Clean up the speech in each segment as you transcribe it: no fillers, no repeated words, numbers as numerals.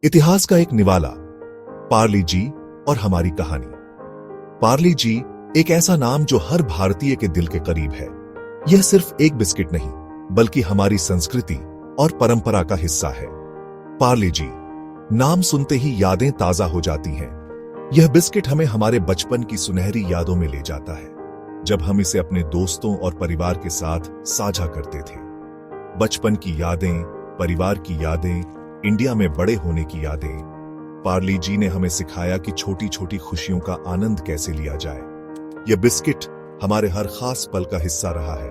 इतिहास का एक निवाला, पार्ले जी और हमारी कहानी। पार्ले जी एक ऐसा नाम जो हर भारतीय के दिल के करीब है। यह सिर्फ एक बिस्किट नहीं, बल्कि हमारी संस्कृति और परंपरा का हिस्सा है। पार्ले जी नाम सुनते ही यादें ताजा हो जाती हैं। यह बिस्किट हमें हमारे बचपन की सुनहरी यादों में ले जाता है, जब हम इसे अपने दोस्तों और परिवार के साथ साझा करते थे। बचपन की यादें, परिवार की यादें, इंडिया में बड़े होने की यादें। पार्ले जी ने हमें सिखाया कि छोटी छोटी खुशियों का आनंद कैसे लिया जाए। यह बिस्किट हमारे हर खास पल का हिस्सा रहा है।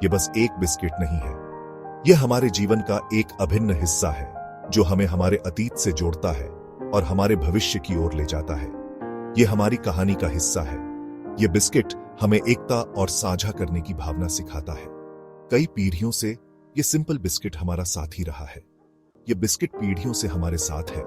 यह बस एक बिस्किट नहीं है, यह हमारे जीवन का एक अभिन्न हिस्सा है, जो हमें हमारे अतीत से जोड़ता है और हमारे भविष्य की ओर ले जाता है। यह हमारी कहानी का हिस्सा है। यह बिस्किट हमें एकता और साझा करने की भावना सिखाता है। कई पीढ़ियों से यह सिंपल बिस्किट हमारा साथी रहा है। यह बिस्किट पीढ़ियों से हमारे साथ है,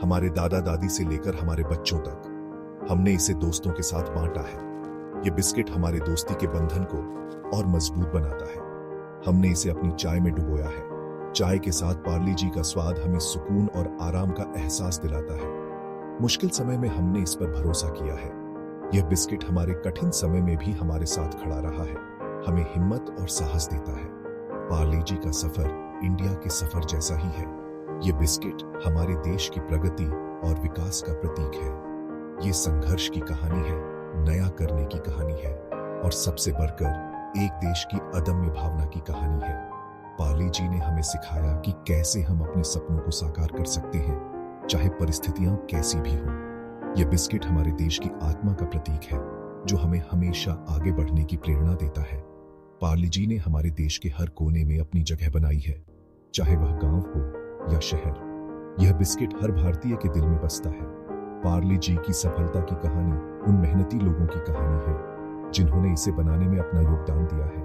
हमारे दादा दादी से लेकर हमारे बच्चों तक। हमने इसे दोस्तों के साथ बांटा है। यह बिस्किट हमारे दोस्ती के बंधन को और मजबूत बनाता है। हमने इसे अपनी चाय में डुबोया है। चाय के साथ पार्ले जी का स्वाद हमें सुकून और आराम का एहसास दिलाता है। मुश्किल समय में हमने इस पर भरोसा किया है। यह बिस्किट हमारे कठिन समय में भी हमारे साथ खड़ा रहा है, हमें हिम्मत और साहस देता है। पार्ले जी का सफर इंडिया के सफर जैसा ही है। यह बिस्किट हमारे देश की प्रगति और विकास का प्रतीक है। ये संघर्ष की कहानी है, नया करने की कहानी है, और सबसे बढ़कर एक देश की अदम्य भावना की कहानी है। पार्ले जी ने हमें सिखाया कि कैसे हम अपने सपनों को साकार कर सकते हैं, चाहे परिस्थितियां कैसी भी हों। यह बिस्किट हमारे देश की आत्मा का प्रतीक है, जो हमें हमेशा आगे बढ़ने की प्रेरणा देता है। पार्ले जी ने हमारे देश के हर कोने में अपनी जगह बनाई है, चाहे वह गांव हो या शहर। यह बिस्किट हर भारतीय के दिल में बसता है। पार्ले जी की सफलता की कहानी उन मेहनती लोगों की कहानी है, जिन्होंने इसे बनाने में अपना योगदान दिया है।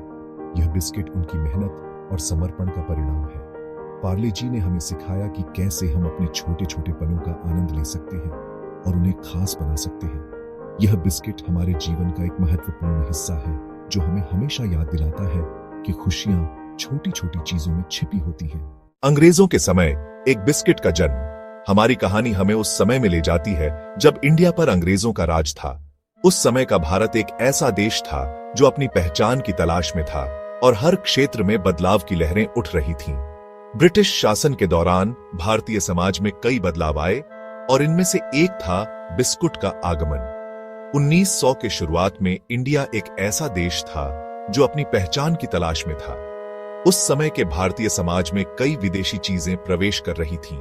यह बिस्किट उनकी मेहनत और समर्पण का परिणाम है। पार्ले जी ने हमें सिखाया कि कैसे हम अपने छोटे छोटे पलों का आनंद ले सकते हैं और उन्हें खास बना सकते हैं। यह बिस्किट हमारे जीवन का एक महत्वपूर्ण हिस्सा है, जो हमें हमेशा याद दिलाता है कि खुशियां छोटी छोटी चीजों में छिपी होती हैं। अंग्रेजों के समय एक बिस्किट का जन्म। हमारी कहानी हमें उस समय में ले जाती है जब इंडिया पर अंग्रेजों का राज था। उस समय का भारत एक ऐसा देश था जो अपनी पहचान की तलाश में था और हर क्षेत्र में बदलाव की लहरें उठ रही थीं। ब्रिटिश शासन के दौरान भारतीय समाज में कई बदलाव आए और इनमें से एक था बिस्कुट का आगमन। 1900 के शुरुआत में इंडिया एक ऐसा देश था जो अपनी पहचान की तलाश में था। उस समय के भारतीय समाज में कई विदेशी चीजें प्रवेश कर रही थीं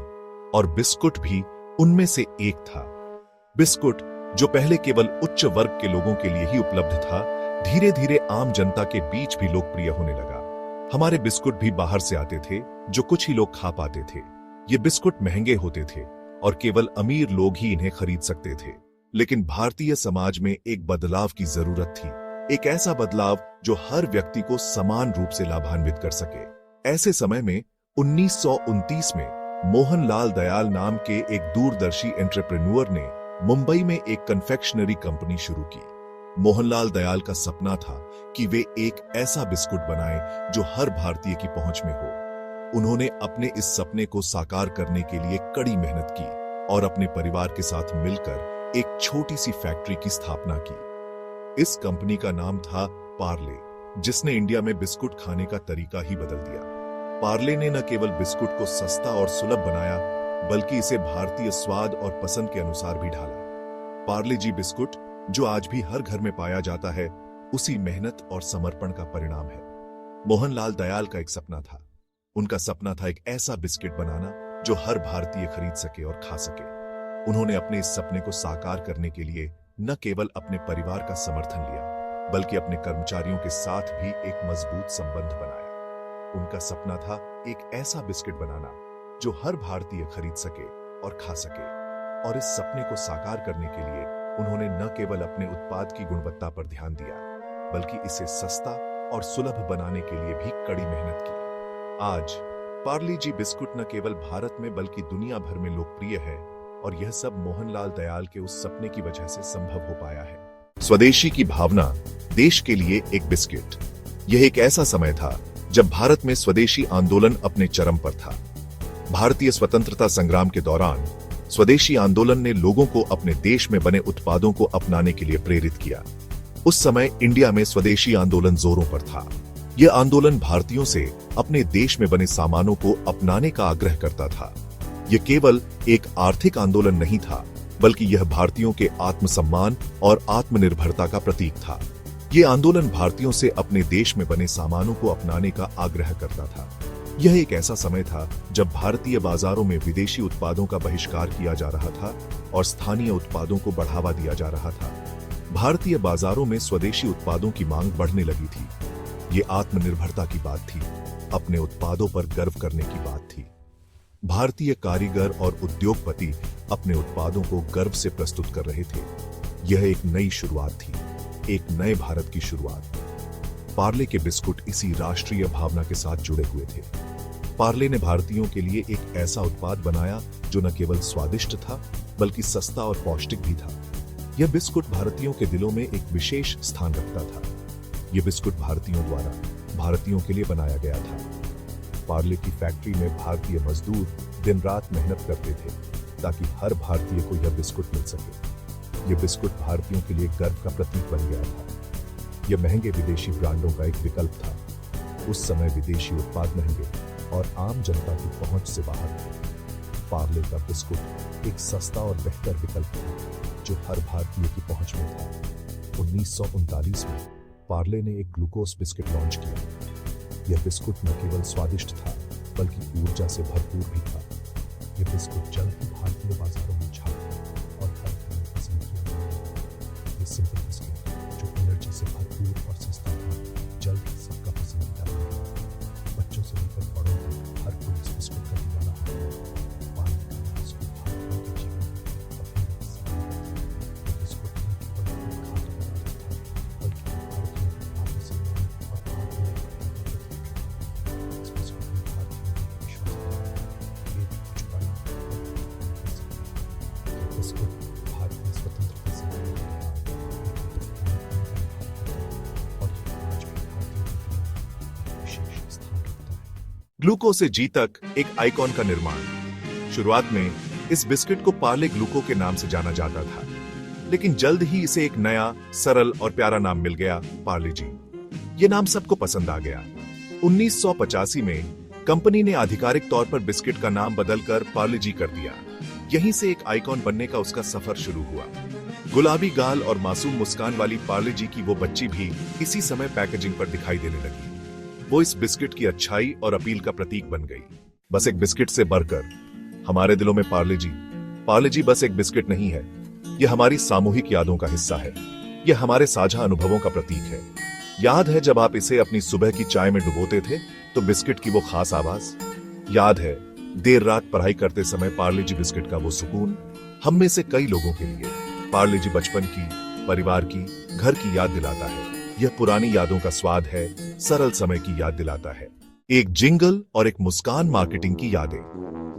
और बिस्कुट भी उनमें से एक था। बिस्कुट, जो पहले केवल उच्च वर्ग के लोगों के लिए ही उपलब्ध था, धीरे धीरे आम जनता के बीच भी लोकप्रिय होने लगा। हमारे बिस्कुट भी बाहर से आते थे, जो कुछ ही लोग खा पाते थे। ये बिस्कुट महंगे होते थे और केवल अमीर लोग ही इन्हें खरीद सकते थे। लेकिन भारतीय समाज में एक बदलाव की जरूरत थी, एक ऐसा बदलाव जो हर व्यक्ति को समान रूप से लाभान्वित कर सके। ऐसे समय में 1929 में मोहनलाल दयाल नाम के एक दूरदर्शी एंटरप्रेन्योर ने मुंबई में एक कन्फेक्शनरी कंपनी शुरू की। मोहनलाल दयाल का सपना था कि वे एक ऐसा बिस्कुट बनाएं जो हर भारतीय की पहुंच में हो। उन्होंने अपने इस सपने को साकार करने के लिए कड़ी मेहनत की और अपने परिवार के साथ मिलकर एक छोटी सी फैक्ट्री की स्थापना की। इस कंपनी का नाम था पार्ले, जिसने इंडिया में बिस्कुट खाने का तरीका ही बदल दिया। पार्ले ने न केवल बिस्कुट को सस्ता और सुलभ बनाया, बल्कि इसे भारतीय स्वाद और पसंद के अनुसार भी ढाला। पार्ले जी बिस्कुट, जो आज भी हर घर में पाया जाता है, उसी मेहनत और समर्पण का परिणाम है। मोहनलाल दयाल का एक सपना था। उनका सपना था एक ऐसा बिस्किट बनाना जो हर भारतीय खरीद सके और खा सके। उन्होंने अपने इस सपने को साकार करने के लिए न केवल अपने परिवार का समर्थन लिया, बल्कि अपने कर्मचारियों के साथ भी एक मजबूत संबंध बनाया। उनका सपना था एक ऐसा बिस्किट बनाना जो हर भारतीय खरीद सके और खा सके। और इस सपने को साकार करने के लिए उन्होंने न केवल अपने उत्पाद की गुणवत्ता पर ध्यान दिया, बल्कि इसे सस्ता और सुलभ बनाने के लिए भी कड़ी मेहनत की। आज पार्ले जी बिस्कुट न केवल भारत में बल्कि दुनिया भर में लोकप्रिय है, और यह सब मोहनलाल दयाल के उस सपने की वजह से संभव हो पाया है। स्वदेशी की भावना, देश के लिए एक बिस्किट। यह एक ऐसा समय था जब भारत में स्वदेशी आंदोलन अपने चरम पर था। भारतीय स्वतंत्रता संग्राम के दौरान स्वदेशी आंदोलन ने लोगों को अपने देश में बने उत्पादों को अपनाने के लिए प्रेरित किया। उस समय इंडिया में स्वदेशी आंदोलन जोरों पर था। यह आंदोलन भारतीयों से अपने देश में बने सामानों को अपनाने का आग्रह करता था। यह केवल एक आर्थिक आंदोलन नहीं था, बल्कि यह भारतीयों के आत्मसम्मान और आत्मनिर्भरता का प्रतीक था। यह आंदोलन भारतीयों से अपने देश में बने सामानों को अपनाने का आग्रह करता था। यह एक ऐसा समय था जब भारतीय बाजारों में विदेशी उत्पादों का बहिष्कार किया जा रहा था और स्थानीय उत्पादों को बढ़ावा दिया जा रहा था। भारतीय बाजारों में स्वदेशी उत्पादों की मांग बढ़ने लगी थी। ये आत्मनिर्भरता की बात थी, अपने उत्पादों पर गर्व करने की बात थी। भारतीय कारीगर और उद्योगपति अपने उत्पादों को गर्व से प्रस्तुत कर रहे थे। यह एक नई शुरुआत थी, एक नए भारत की शुरुआत। पार्ले के बिस्कुट इसी राष्ट्रीय भावना के साथ जुड़े हुए थे। पार्ले ने भारतीयों के लिए एक ऐसा उत्पाद बनाया जो न केवल स्वादिष्ट था, बल्कि सस्ता और पौष्टिक भी था। यह बिस्कुट भारतीयों के दिलों में एक विशेष स्थान रखता था। यह बिस्कुट भारतीयों द्वारा भारतीयों के लिए बनाया गया था। पार्ले की फैक्ट्री में भारतीय मजदूर दिन रात मेहनत करते थे ताकि हर भारतीय को यह बिस्कुट मिल सके। यह बिस्कुट भारतीयों के लिए गर्व का प्रतीक बन गया था। यह महंगे विदेशी ब्रांडों का एक विकल्प था। उस समय विदेशी उत्पाद महंगे और आम जनता की पहुंच से बाहर थे। पार्ले का बिस्कुट एक सस्ता और बेहतर विकल्प था जो हर भारतीय की पहुंच में था। 1939 में पार्ले ने एक ग्लूकोज बिस्किट लॉन्च किया। यह बिस्कुट न केवल स्वादिष्ट था, बल्कि ऊर्जा से भरपूर भी था। यह बिस्कुट जल्द ही भारतीय बाजारों में छा गया और हर घर में पसंद किया गया। यह सिंपल बिस्किट जो एनर्जी से भरपूर और सस्ता था, जल्द ही सबका पसंदीदा बन गया। बच्चों से लेकर बड़ों तक हर कोई इस बिस्कुट का दीवाना हो गया। पार्ले का बिस्कुट भारतीयों के जीवन में एक अभिन्न हिस्सा बन गया। यह बिस्कुट न केवल एक खाद्य पदार्थ था, बल्कि भारतीयों की आत्मसम्मान और आत्मनिर्भरता का प्रतीक था। इस बिस्कुट ने भारतीयों में विश्वास दिलाया कि ये कुछ बड़ा और बेहतर कर सकते हैं। यह बिस्कुट भारतीय स्वतंत्रता संग्राम के दौरान एक महत्वपूर्ण भूमिका निभाता है और यह आज भी भारतीयों के दिलों में एक विशेष स्थान रखता है। ग्लूको से जी तक एक आइकॉन का निर्माण। शुरुआत में इस बिस्किट को पार्ले ग्लूको के नाम से जाना जाता था, लेकिन जल्द ही इसे एक नया, सरल और प्यारा नाम मिल गया, पार्ले जी। ये नाम सबको पसंद आ गया। 1985 में कंपनी ने आधिकारिक तौर पर बिस्किट का नाम बदलकर पार्ले जी कर दिया। यहीं से एक आइकॉन बनने का उसका सफर शुरू हुआ। गुलाबी गाल और मासूम मुस्कान वाली पार्ले जी की वो बच्ची भी इसी समय पैकेजिंग पर दिखाई देने लगी। वो इस बिस्किट की अच्छाई और अपील का प्रतीक बन गई। बस एक बिस्किट से बढ़कर हमारे दिलों में पार्ले जी बस एक बिस्किट नहीं है, यह हमारी सामूहिक यादों का हिस्सा है। यह हमारे साझा अनुभवों का प्रतीक है। याद है जब आप इसे अपनी सुबह की चाय में डुबोते थे तो बिस्किट की वो खास आवाज? याद है देर रात पढ़ाई करते समय पार्ले जी बिस्किट का वो सुकून? हम में से कई लोगों के लिए पार्ले जी बचपन की, परिवार की, घर की याद दिलाता है। यह पुरानी यादों का स्वाद है, सरल समय की याद दिलाता है। एक जिंगल और एक मुस्कान मार्केटिंग की यादें।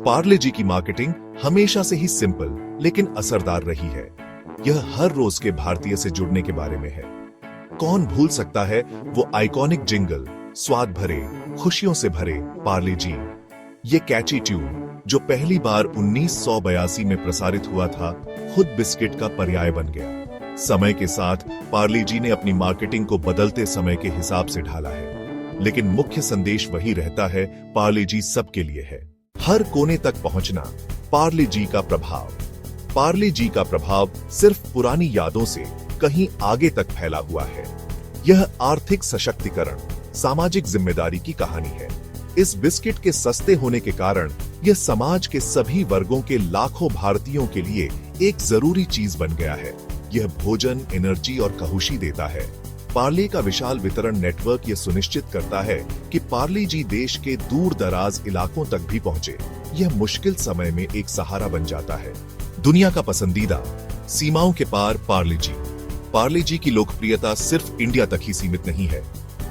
पार्ले जी की मार्केटिंग हमेशा से ही सिंपल लेकिन असरदार रही है। यह हर रोज के भारतीय से जुड़ने के बारे में है। कौन भूल सकता है वो आइकॉनिक जिंगल, स्वाद भरे, खुशियों से भरे पार्ले जी। ये कैची ट्यून जो पहली बार 1982 में प्रसारित हुआ था, खुद बिस्किट का पर्याय बन गया। समय के साथ पार्ले जी ने अपनी मार्केटिंग को बदलते समय के हिसाब से ढाला है, लेकिन मुख्य संदेश वही रहता है, पार्ले जी सबके लिए है। हर कोने तक पहुंचना, पार्ले जी का प्रभाव। पार्ले जी का प्रभाव सिर्फ पुरानी यादों से कहीं आगे तक फैला हुआ है। यह आर्थिक सशक्तिकरण, सामाजिक जिम्मेदारी की कहानी है। इस बिस्किट के सस्ते होने के कारण यह समाज के सभी वर्गों के लाखों भारतीयों के लिए एक जरूरी चीज बन गया है। यह भोजन, एनर्जी और खुशी देता है। पार्ले का विशाल वितरण नेटवर्क यह सुनिश्चित करता है कि पार्ले जी देश के दूर दराज इलाकों तक भी पहुंचे। यह मुश्किल समय में एक सहारा बन जाता है। दुनिया का पसंदीदा, सीमाओं के पार पार्ले जी। पार्ले जी की लोकप्रियता सिर्फ इंडिया तक ही सीमित नहीं है।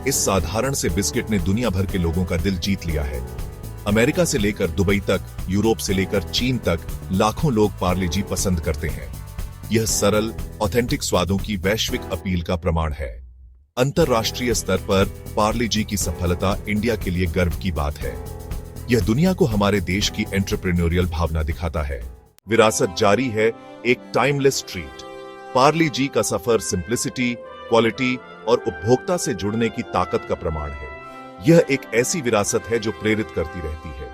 इस साधारण से बिस्किट ने दुनिया भर के लोगों का दिल जीत लिया है। अमेरिका से लेकर दुबई तक, यूरोप से लेकर चीन तक लाखों लोग पार्ले जी पसंद करते हैं। यह सरल, ऑथेंटिक स्वादों की वैश्विक अपील का प्रमाण है। अंतर्राष्ट्रीय स्तर पर पार्ले जी की सफलता इंडिया के लिए गर्व की बात है। यह दुनिया को हमारे देश की एंटरप्रेन्योरियल भावना दिखाता है। विरासत जारी है, एक टाइमलेस ट्रीट। पार्ले जी का सफर सिंप्लिसिटी, क्वालिटी और उपभोक्ता से जुड़ने की ताकत का प्रमाण है। यह एक ऐसी विरासत है जो प्रेरित करती रहती है।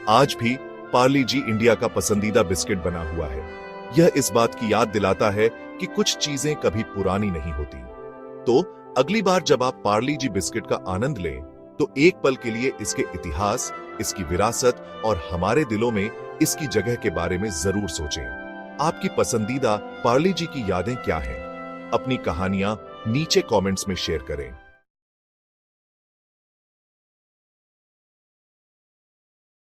आज भी पार्ले जी इंडिया का पसंदीदा बिस्किट बना हुआ है। यह इस बात की याद दिलाता है कि कुछ चीजें कभी पुरानी नहीं होती। तो अगली बार जब आप पार्ले जी बिस्किट का आनंद लें, तो एक पल के लिए इसके इतिहास, इसकी विरासत और हमारे दिलों में इसकी जगह के बारे में जरूर सोचें। आपकी पसंदीदा पार्ले जी की यादें क्या हैं? अपनी कहानियां नीचे कमेंट्स में शेयर करें।